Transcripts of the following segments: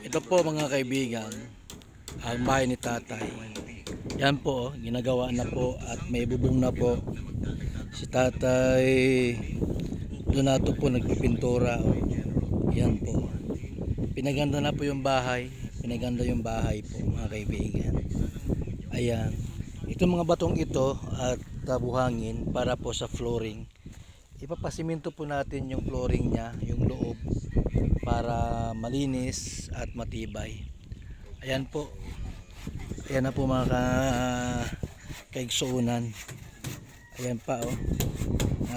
Ito po mga kaibigan, ang bahay ni tatay. Yan po, ginagawa na po at may bubong na po. Si tatay Donato po nagpipintura. Yan po. Pinaganda na po yung bahay. Pinaganda yung bahay po mga kaibigan. Ayan. Itong mga batong ito at buhangin para po sa flooring. Ipapasiminto po natin yung flooring niya, yung loob, para malinis at matibay. Ayan po. Ayan na po mga kaigsuunan. Ayan pa oh.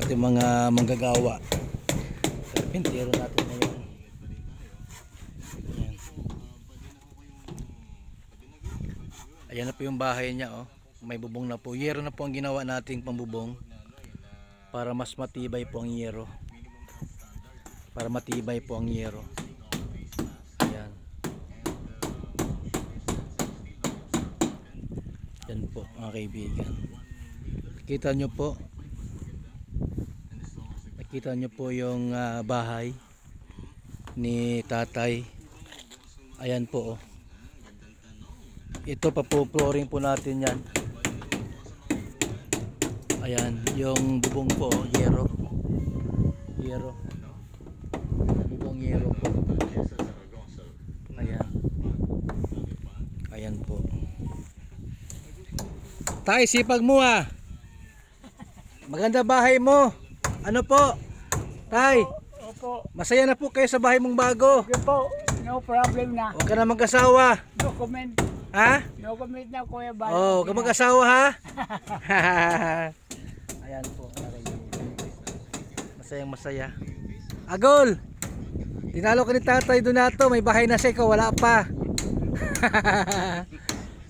Ating mga manggagawa. Pintero natin ngayon. Ayan. Ayan na po yung bahay niya oh. May bubong na po. Yero na po ang ginawa nating pambubong para mas matibay po ang yero. Para matibay po ang yero. Ayan. Yan po mga kaibigan. Nakita nyo po. Nakita nyo po yung bahay ni tatay. Ayan po oh. Ito pa po flooring po natin yan. Ayan, yung bubong po, yero. Yero. Bubong yero po. Ayan. Ayan po. Tay, sipag mo ah. Maganda bahay mo. Ano po? Tay. Opo. Masaya na po kayo sa bahay mong bago. Okay po. No problem na. Huwag ka na mag-asawa. No comment. Ha? No comment na Kuya Bal. Oh, huwag ka mag-asawa ha. Ayan po. Masayang masaya. Agol! Tinalo ka ni tatay Donato. May bahay na siya, ikaw wala pa.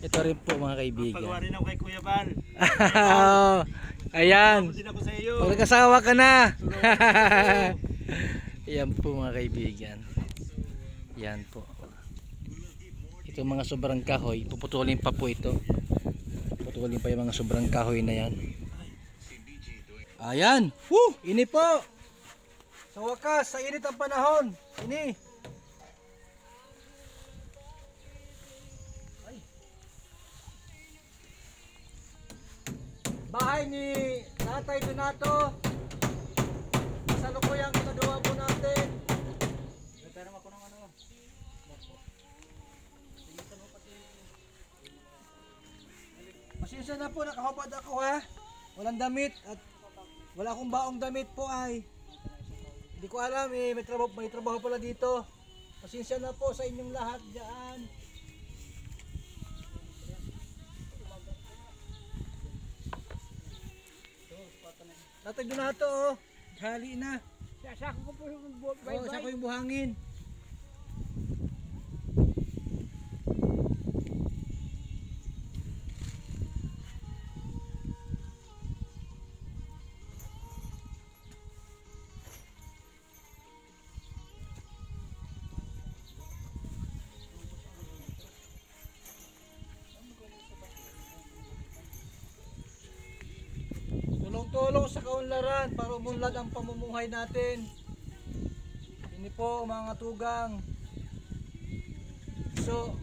Ito rin po mga kaibigan. Pagwarin ako kay Kuya Bal. Ayan. Pusin ako sa iyo. Pag nag-asawa ka na. Ayan po mga kaibigan. Ayan po. Ito mga sobrang kahoy. Puputulin pa po ito. Puputulin pa yung mga sobrang kahoy na yan. Ayan. Woo! Ini po. Sa wakas, sa init ang panahon. Ini. Ay. Bahay ni Tatay Donato. Salukuyang kinagawa po natin. Pero ako ng ano. Pasensya na po, nakahubad ako ha. Walang damit at wala akong baong damit po ay. Hindi ko alam eh, may trabaho pala dito. Pasensya na po sa inyong lahat diyan. Tatay Donato oh, hali na. Sasako ko po yung Oh, sa ko yung buhangin. Tulong-tulong sa kaunlaran para umunlad ang pamumuhay natin. Ini po mga tugang. So,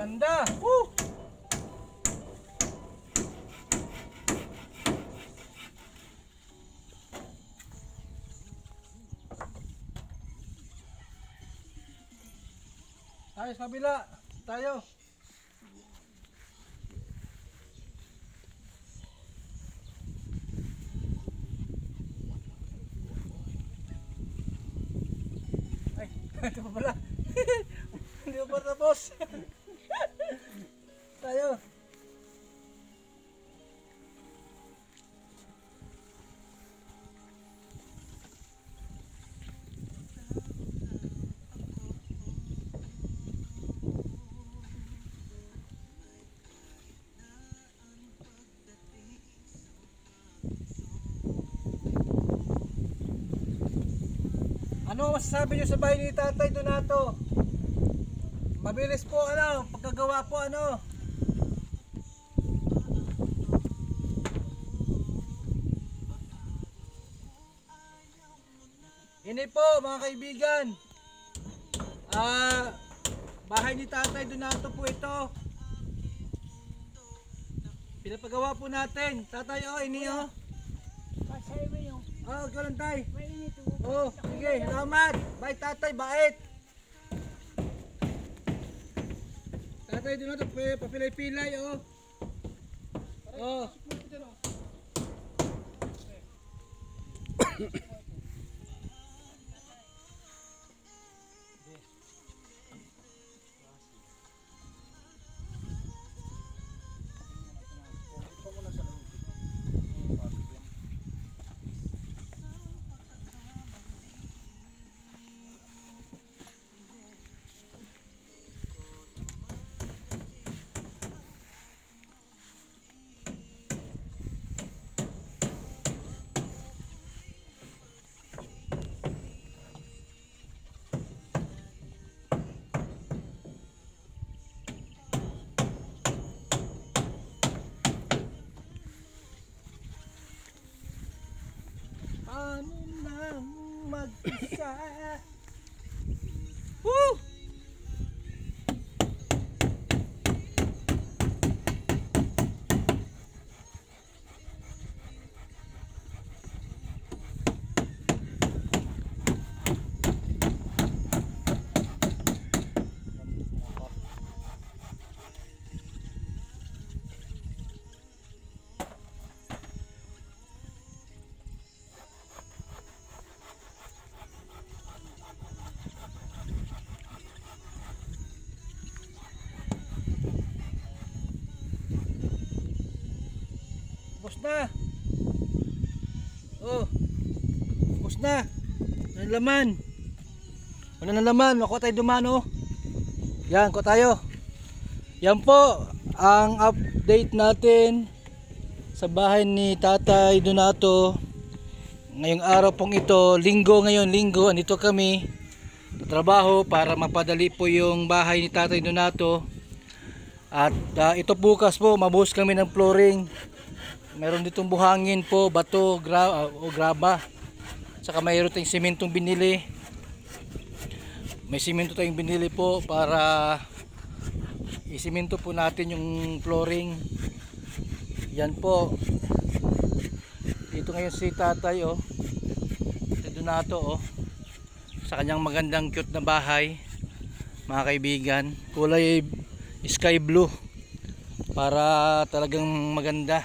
Ganda! Woo! Tayo sa kabila. Tayo. Ay, ito pa pala. Hindi pa tapos. Tayo. Ano masasabi niyo sa bahay ni Tatay Donato? Mabilis po ano, pagkagawa po ano. Ini po mga kaibigan. Bahay ni Tatay Donato po ito. Pinapagawa po natin. Tatay ini Pasay mo yung ganun tay. mainit. Sige, salamat. Bye Tatay, bait. Tatay Donato, papilay-pilay Ano nang mag-isa? Woo! Tapos na. Tapos na. Ano laman? Ano na laman? Makuha tayo dumano. Yan, kuha tayo. Yan po ang update natin sa bahay ni Tatay Donato. Ngayong araw pong ito, linggo ngayon, linggo, andito kami sa trabaho para mapadali po yung bahay ni Tatay Donato. At ito bukas po, mabuhos kami ng flooring. Meron ditong buhangin po, bato, graba. Saka mayroon tayong simentong binili. May simento tayong binili po para isimento po natin yung flooring. Yan po. Dito ngayon si Tatay si Donato sa kanyang magandang cute na bahay. Mga kaibigan, kulay sky blue para talagang maganda.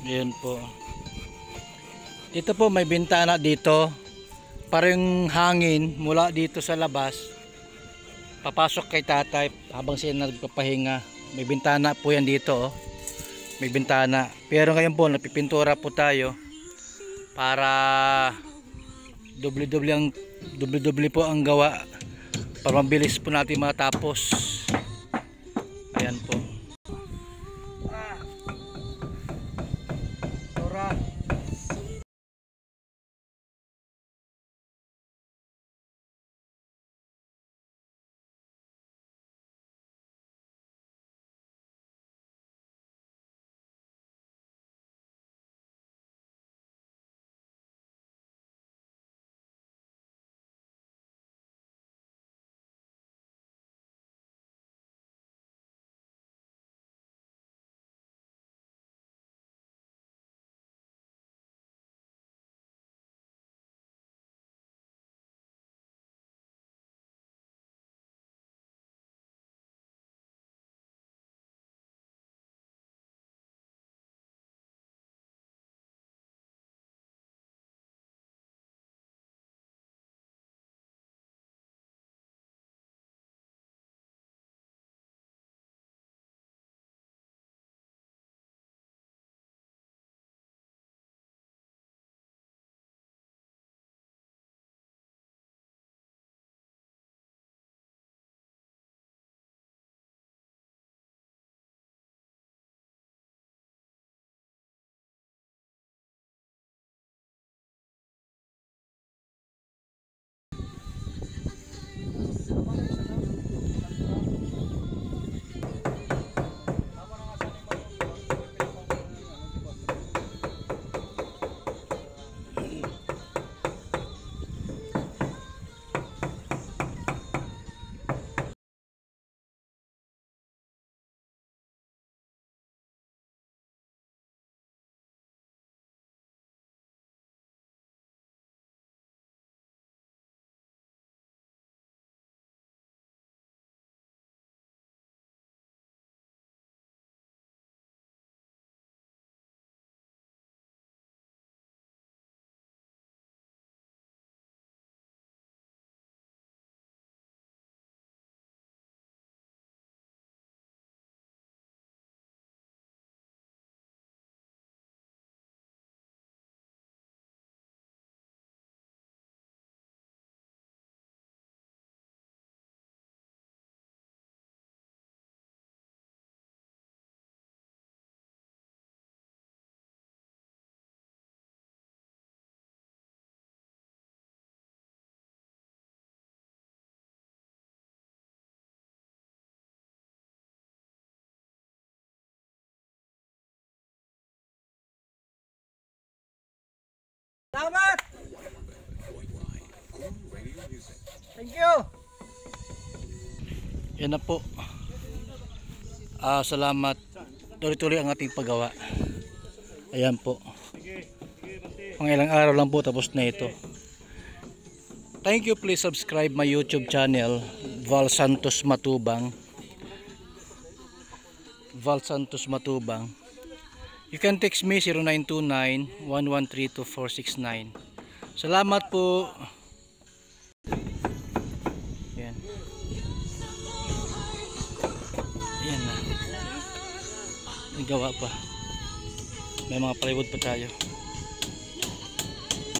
Ayan po. Dito po may bintana dito. Para yung hangin mula dito sa labas papasok kay Tatay habang siya nagpapahinga. May bintana po yan dito May bintana. Pero ngayon po napipintura po tayo para doble po ang gawa para mabilis po natin matapos. Ayan po. Salamat! Thank you! Yan na po. Salamat. Tuloy-tuloy ang ating paggawa. Ayan po. Pang ilang araw lang po tapos na ito. Thank you. Please subscribe my YouTube channel, Val Santos Matubang. Val Santos Matubang. You can text me 0929-1132469. Salamat po. Ayan. Ayan na. Nagawa pa. May mga plywood pa tayo.